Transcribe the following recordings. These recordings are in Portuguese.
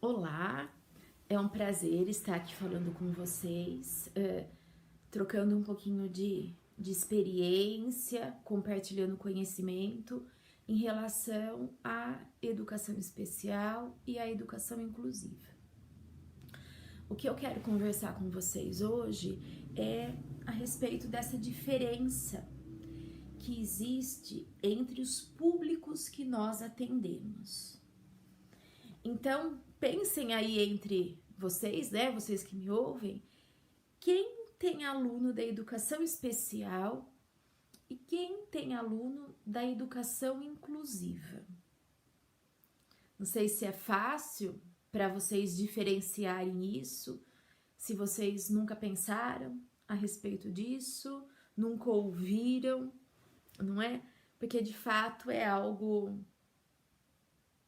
Olá, é um prazer estar aqui falando com vocês, trocando um pouquinho de experiência, compartilhando conhecimento em relação à educação especial e à educação inclusiva. O que eu quero conversar com vocês hoje é a respeito dessa diferença que existe entre os públicos que nós atendemos. Então, pensem aí entre vocês, né, vocês que me ouvem, quem tem aluno da educação especial e quem tem aluno da educação inclusiva. Não sei se é fácil para vocês diferenciarem isso, se vocês nunca pensaram a respeito disso, nunca ouviram, não é? Porque de fato é algo,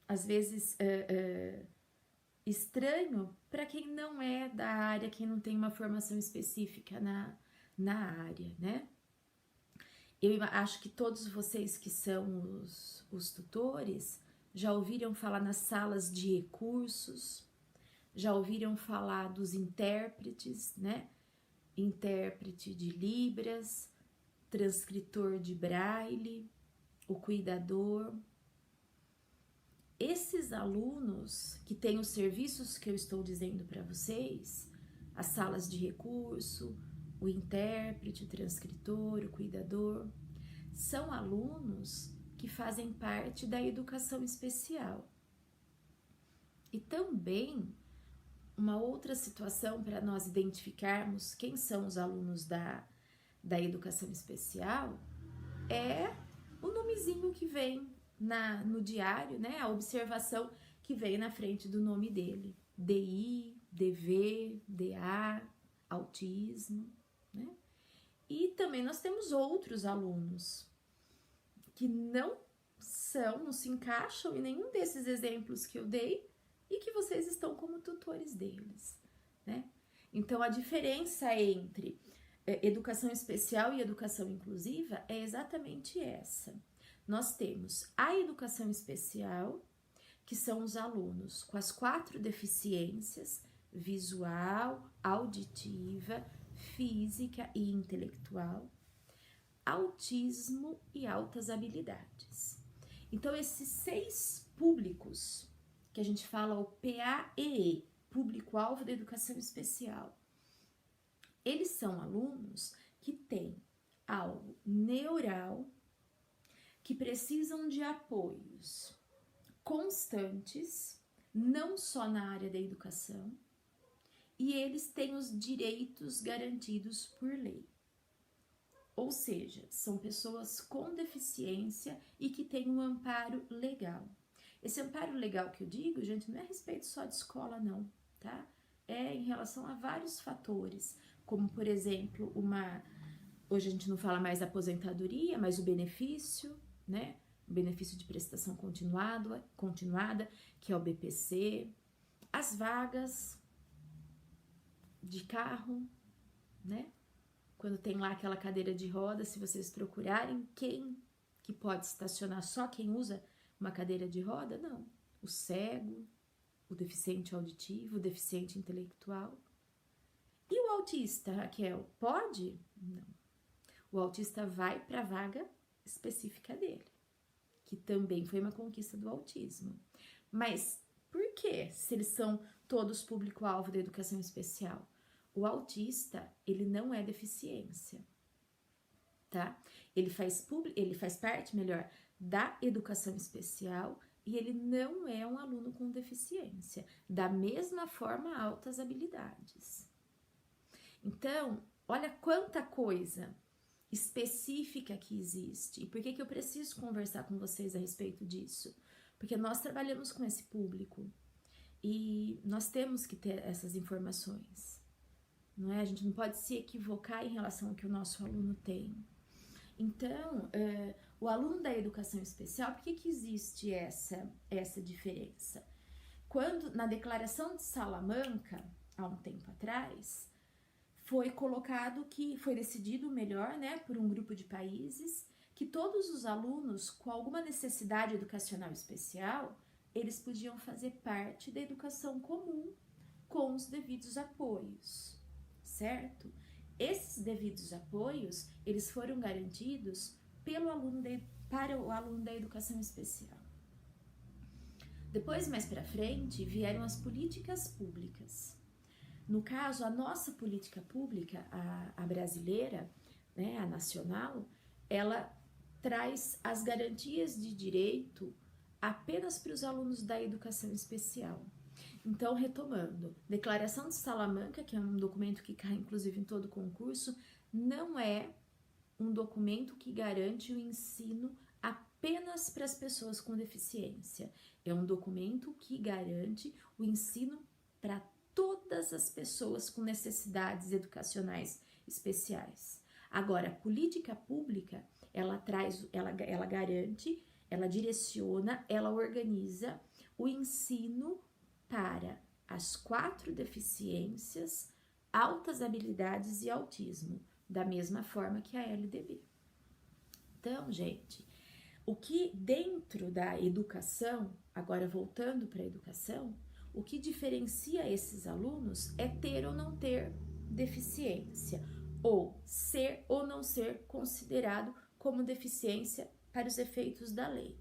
às vezes, estranho para quem não é da área, quem não tem uma formação específica na área, né? Eu acho que todos vocês que são os tutores já ouviram falar nas salas de recursos, já ouviram falar dos intérpretes, né? Intérprete de Libras, transcritor de Braille, o cuidador. Esses alunos que têm os serviços que eu estou dizendo para vocês, as salas de recurso, o intérprete, o transcritor, o cuidador, são alunos que fazem parte da educação especial. E também, uma outra situação para nós identificarmos quem são os alunos da educação especial é o nomezinho que vem no diário, né? A observação que vem na frente do nome dele. DI, DV, DA, autismo, né? E também nós temos outros alunos que não se encaixam em nenhum desses exemplos que eu dei e que vocês estão como tutores deles, né? Então, a diferença entre educação especial e educação inclusiva é exatamente essa. Nós temos a educação especial, que são os alunos com as 4 deficiências: visual, auditiva, física e intelectual, autismo e altas habilidades. Então, esses 6 públicos, que a gente fala o PAEE, Público-Alvo da Educação Especial, eles são alunos que têm algo neural, que precisam de apoios constantes, não só na área da educação, e eles têm os direitos garantidos por lei. Ou seja, são pessoas com deficiência e que têm um amparo legal. Esse amparo legal que eu digo, gente, não é a respeito só de escola, não, tá? É em relação a vários fatores, como, por exemplo, hoje a gente não fala mais aposentadoria, mas o benefício, né? O benefício de prestação continuada, que é o BPC, as vagas de carro, né? Quando tem lá aquela cadeira de roda, se vocês procurarem, quem que pode estacionar? Só quem usa uma cadeira de roda? Não. O cego, o deficiente auditivo, o deficiente intelectual. E o autista, Raquel, pode? Não. O autista vai para a vaga específica dele, que também foi uma conquista do autismo. Mas por que, se eles são todos público-alvo da educação especial? O autista, ele não é deficiência, tá? Ele faz parte, melhor, da educação especial e ele não é um aluno com deficiência. Da mesma forma, altas habilidades. Então, olha quanta coisa específica que existe. E por que eu preciso conversar com vocês a respeito disso? Porque nós trabalhamos com esse público e nós temos que ter essas informações, não é? A gente não pode se equivocar em relação ao que o nosso aluno tem. Então, o aluno da educação especial, por que existe essa diferença? Quando, na Declaração de Salamanca, há um tempo atrás, foi decidido melhor, né, por um grupo de países, que todos os alunos com alguma necessidade educacional especial, eles podiam fazer parte da educação comum com os devidos apoios, certo? Esses devidos apoios, eles foram garantidos para o aluno da educação especial. Depois, mais para frente, vieram as políticas públicas. No caso, a nossa política pública, a brasileira, né, a nacional, ela traz as garantias de direito apenas para os alunos da educação especial. Então, retomando, Declaração de Salamanca, que é um documento que cai inclusive em todo concurso, não é um documento que garante o ensino apenas para as pessoas com deficiência. É um documento que garante o ensino para todas as pessoas com necessidades educacionais especiais. Agora, a política pública, ela garante, ela direciona, ela organiza o ensino para as 4 deficiências, altas habilidades e autismo, da mesma forma que a LDB. Então, gente, o que dentro da educação, agora voltando para a educação, o que diferencia esses alunos é ter ou não ter deficiência, ou ser ou não ser considerado como deficiência para os efeitos da lei.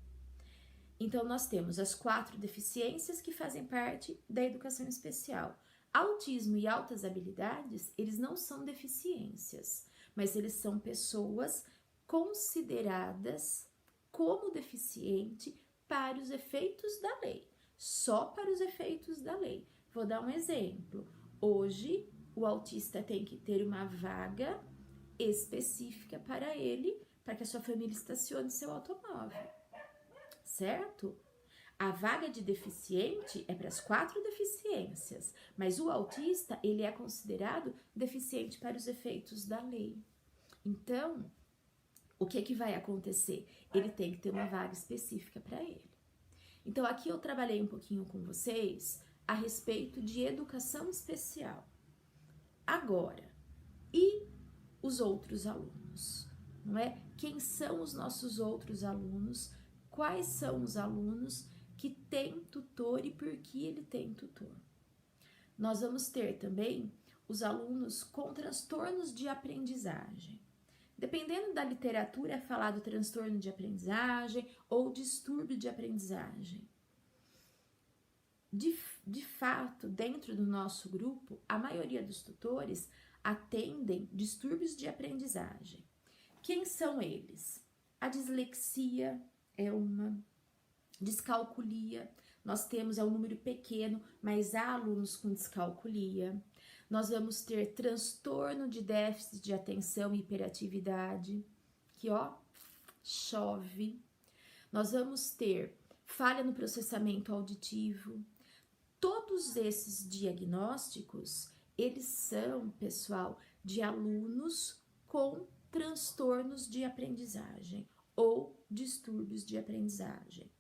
Então, nós temos as 4 deficiências que fazem parte da educação especial. Autismo e altas habilidades, eles não são deficiências, mas eles são pessoas consideradas como deficiente para os efeitos da lei, só para os efeitos da lei. Vou dar um exemplo. Hoje, o autista tem que ter uma vaga específica para ele, para que a sua família estacione seu automóvel, certo? A vaga de deficiente é para as 4 deficiências, mas o autista, ele é considerado deficiente para os efeitos da lei. Então, o que vai acontecer? Ele tem que ter uma vaga específica para ele. Então, aqui eu trabalhei um pouquinho com vocês a respeito de educação especial. Agora, e os outros alunos? Não é? Quem são os nossos outros alunos? Quais são os alunos que têm tutor e por que ele tem tutor? Nós vamos ter também os alunos com transtornos de aprendizagem. Dependendo da literatura, é falado transtorno de aprendizagem ou distúrbio de aprendizagem. De fato, dentro do nosso grupo, a maioria dos tutores atendem distúrbios de aprendizagem. Quem são eles? A dislexia é uma, descalculia, nós temos, é um número pequeno, mas há alunos com descalculia. Nós vamos ter transtorno de déficit de atenção e hiperatividade, que chove. Nós vamos ter falha no processamento auditivo. Todos esses diagnósticos, eles são, pessoal, de alunos com transtornos de aprendizagem ou distúrbios de aprendizagem.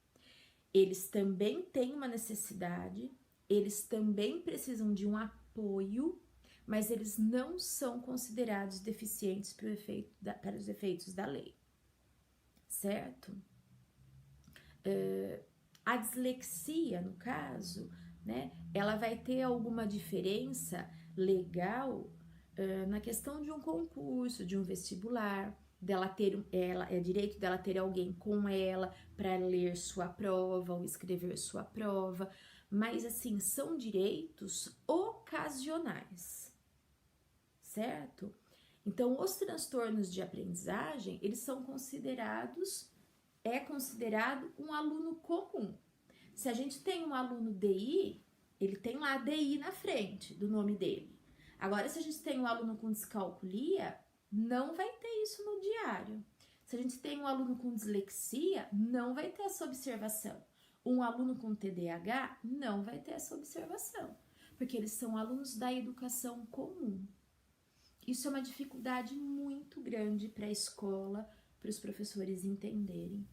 Eles também têm uma necessidade, eles também precisam de um apoio, mas eles não são considerados deficientes para os efeitos da lei, certo? A dislexia, no caso, né, ela vai ter alguma diferença legal na questão de um concurso, de um vestibular, é direito dela ter alguém com ela para ler sua prova ou escrever sua prova, mas assim, são direitos ocasionais, certo? Então, os transtornos de aprendizagem, eles são considerado um aluno comum. Se a gente tem um aluno DI, ele tem lá DI na frente do nome dele. Agora, se a gente tem um aluno com descalculia, não vai ter isso no diário. Se a gente tem um aluno com dislexia, não vai ter essa observação. Um aluno com TDAH não vai ter essa observação, porque eles são alunos da educação comum. Isso é uma dificuldade muito grande para a escola, para os professores entenderem.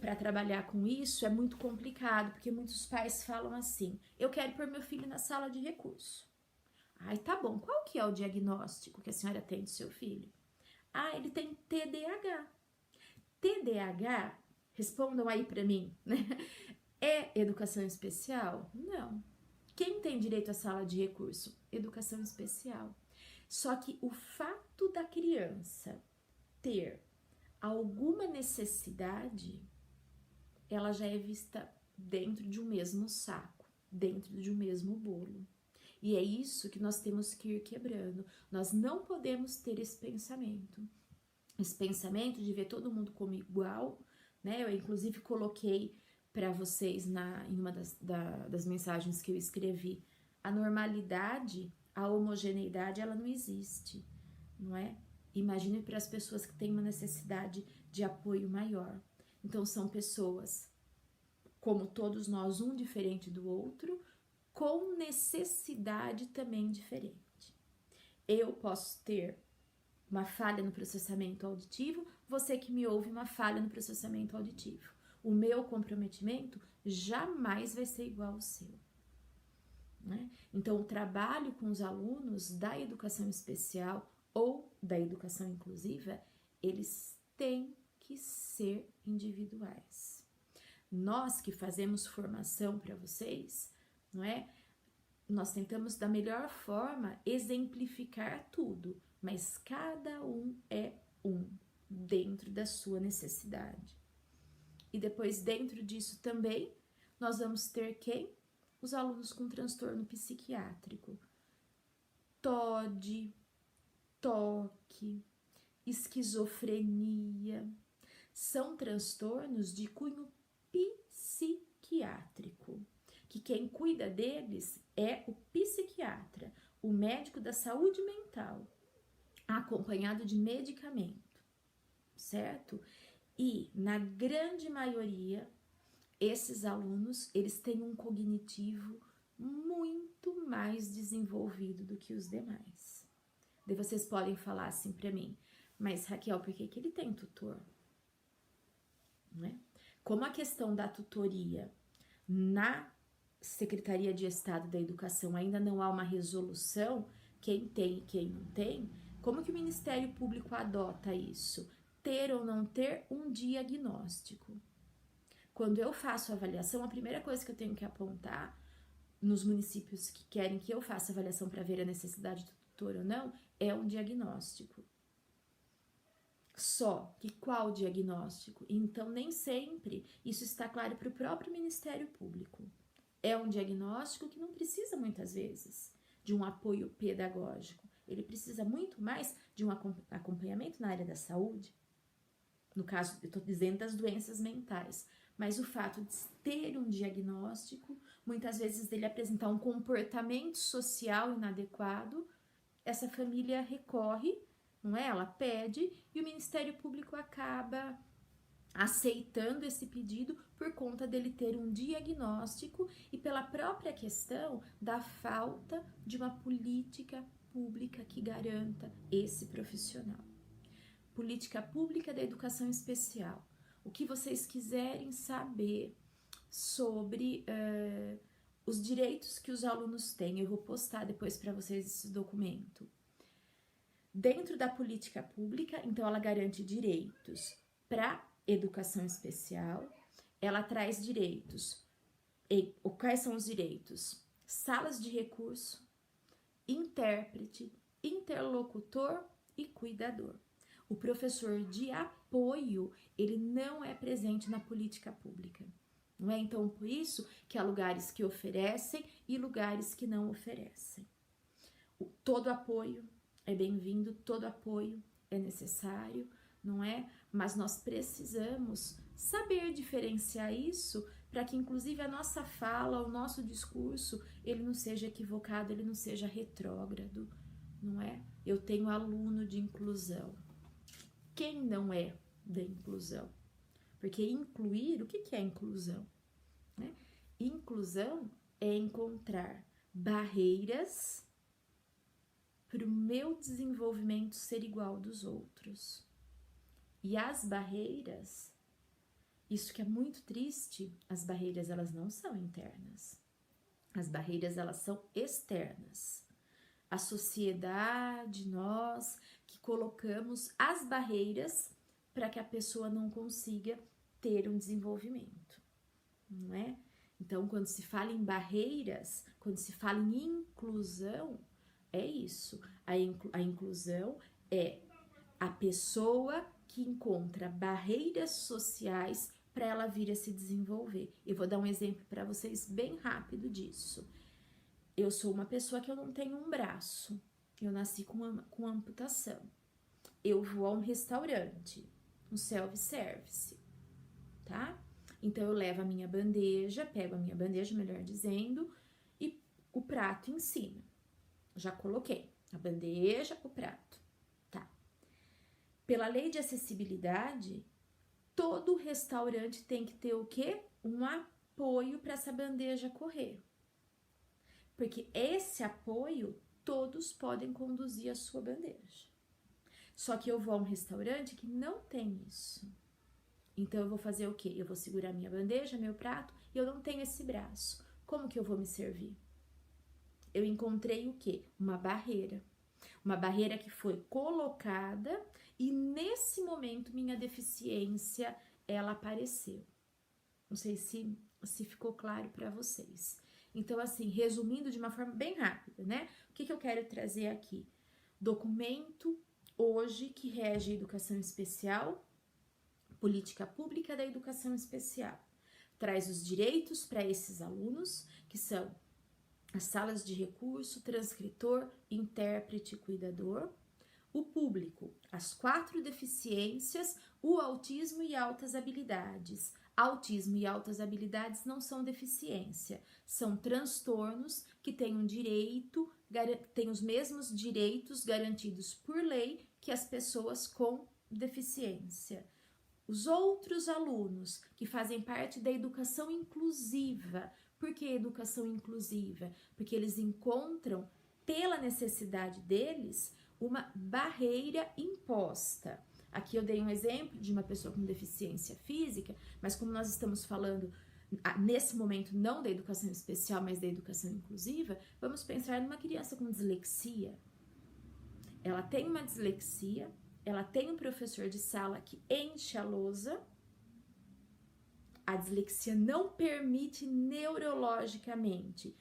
Para trabalhar com isso, é muito complicado, porque muitos pais falam assim: eu quero pôr meu filho na sala de recurso. Ai, tá bom, qual que é o diagnóstico que a senhora tem do seu filho? Ah, ele tem TDAH. TDAH, respondam aí para mim, né? É educação especial? Não. Quem tem direito à sala de recurso? Educação especial. Só que o fato da criança ter alguma necessidade, ela já é vista dentro de um mesmo saco, dentro de um mesmo bolo. E é isso que nós temos que ir quebrando. Nós não podemos ter esse pensamento. Esse pensamento de ver todo mundo como igual, né? Eu, inclusive, coloquei para vocês em uma das mensagens que eu escrevi, a normalidade, a homogeneidade, ela não existe, não é? Imagine para as pessoas que têm uma necessidade de apoio maior. Então, são pessoas, como todos nós, um diferente do outro, com necessidade também diferente. Eu posso ter uma falha no processamento auditivo, você que me ouve, uma falha no processamento auditivo. O meu comprometimento jamais vai ser igual ao seu, né? Então, o trabalho com os alunos da educação especial ou da educação inclusiva, eles têm que ser individuais. Nós que fazemos formação para vocês, não é? Nós tentamos da melhor forma exemplificar tudo, mas cada um é um dentro da sua necessidade. E depois, dentro disso também, nós vamos ter quem? Os alunos com transtorno psiquiátrico. TOD, TOC, esquizofrenia, são transtornos de cunho psiquiátrico, que quem cuida deles é o psiquiatra, o médico da saúde mental, acompanhado de medicamento, certo? E, na grande maioria, esses alunos, eles têm um cognitivo muito mais desenvolvido do que os demais. Daí vocês podem falar assim para mim, mas Raquel, por que ele tem tutor? Não é? Como a questão da tutoria na Secretaria de Estado da Educação ainda não há uma resolução, quem tem e quem não tem, como que o Ministério Público adota isso? Ter ou não ter um diagnóstico. Quando eu faço a avaliação, a primeira coisa que eu tenho que apontar nos municípios que querem que eu faça avaliação para ver a necessidade do tutor ou não, é um diagnóstico. Só que qual diagnóstico? Então, nem sempre isso está claro para o próprio Ministério Público. É um diagnóstico que não precisa, muitas vezes, de um apoio pedagógico. Ele precisa muito mais de um acompanhamento na área da saúde. No caso, eu estou dizendo das doenças mentais. Mas o fato de ter um diagnóstico, muitas vezes dele apresentar um comportamento social inadequado, essa família recorre, não é? Ela pede e o Ministério Público acaba aceitando esse pedido por conta dele ter um diagnóstico e pela própria questão da falta de uma política pública que garanta esse profissional. Política pública da educação especial. O que vocês quiserem saber sobre os direitos que os alunos têm, eu vou postar depois para vocês esse documento. Dentro da política pública, então ela garante direitos para educação especial, ela traz direitos. Quais são os direitos? Salas de recurso, intérprete, interlocutor e cuidador. O professor de apoio, ele não é presente na política pública, não é? Então, por isso que há lugares que oferecem e lugares que não oferecem. Todo apoio é bem-vindo, todo apoio é necessário, não é? Mas nós precisamos saber diferenciar isso para que, inclusive, a nossa fala, o nosso discurso, ele não seja equivocado, ele não seja retrógrado, não é? Eu tenho aluno de inclusão. Quem não é da inclusão? Porque incluir, o que é inclusão? Né? Inclusão é encontrar barreiras para o meu desenvolvimento ser igual dos outros. E as barreiras, isso que é muito triste, as barreiras elas não são internas. As barreiras elas são externas. A sociedade, nós que colocamos as barreiras para que a pessoa não consiga ter um desenvolvimento, não é? Então, quando se fala em barreiras, quando se fala em inclusão, é isso. A inclusão é a pessoa que encontra barreiras sociais para ela vir a se desenvolver. Eu vou dar um exemplo para vocês bem rápido disso. Eu sou uma pessoa que eu não tenho um braço. Eu nasci com amputação. Eu vou a um restaurante, um self-service, tá? Então, eu levo a minha bandeja, pego a minha bandeja, melhor dizendo, e o prato em cima. Já coloquei a bandeja, o prato, tá? Pela lei de acessibilidade, todo restaurante tem que ter o quê? Um apoio para essa bandeja correr. Porque esse apoio, todos podem conduzir a sua bandeja. Só que eu vou a um restaurante que não tem isso. Então, eu vou fazer o quê? Eu vou segurar minha bandeja, meu prato, e eu não tenho esse braço. Como que eu vou me servir? Eu encontrei o quê? Uma barreira. Uma barreira que foi colocada e, nesse momento, minha deficiência, ela apareceu. Não sei se ficou claro para vocês. Então, assim, resumindo de uma forma bem rápida, né? O que eu quero trazer aqui? Documento hoje que rege a educação especial, política pública da educação especial. Traz os direitos para esses alunos, que são as salas de recurso, transcritor, intérprete e cuidador. O público, as 4 deficiências, o autismo e altas habilidades. Autismo e altas habilidades não são deficiência, são transtornos que têm têm os mesmos direitos garantidos por lei que as pessoas com deficiência. Os outros alunos que fazem parte da educação inclusiva. Por que educação inclusiva? Porque eles encontram, pela necessidade deles, uma barreira imposta. Aqui eu dei um exemplo de uma pessoa com deficiência física, mas como nós estamos falando nesse momento não da educação especial, mas da educação inclusiva, vamos pensar numa criança com dislexia. Ela tem uma dislexia, ela tem um professor de sala que enche a lousa. A dislexia não permite neurologicamente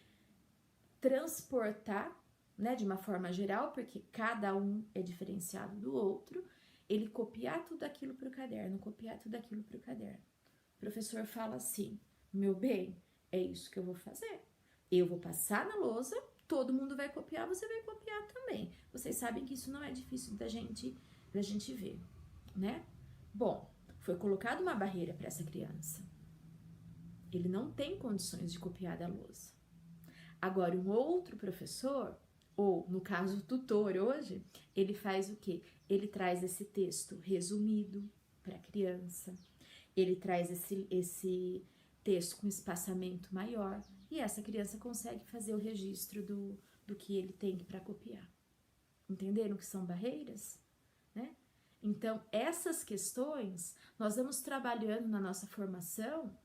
transportar, né, de uma forma geral, porque cada um é diferenciado do outro, ele copiar tudo aquilo para o caderno, copiar tudo aquilo para o caderno. O professor fala assim, meu bem, é isso que eu vou fazer. Eu vou passar na lousa, todo mundo vai copiar, você vai copiar também. Vocês sabem que isso não é difícil da gente ver, né? Bom, foi colocada uma barreira para essa criança. Ele não tem condições de copiar da lousa. Agora, um outro professor, ou no caso o tutor hoje, ele faz o quê? Ele traz esse texto resumido para a criança, ele traz esse texto com espaçamento maior e essa criança consegue fazer o registro do que ele tem para copiar. Entenderam que são barreiras? Né? Então, essas questões nós vamos trabalhando na nossa formação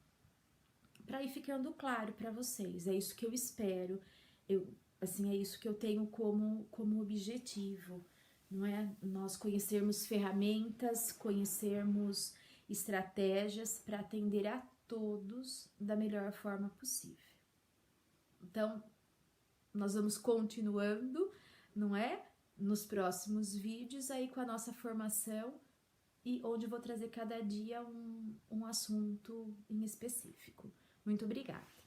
para ir ficando claro para vocês. É isso que eu espero, é isso que eu tenho como objetivo, não é? Nós conhecermos ferramentas, conhecermos estratégias para atender a todos da melhor forma possível. Então, nós vamos continuando, não é? Nos próximos vídeos aí com a nossa formação e onde eu vou trazer cada dia um assunto em específico. Muito obrigada!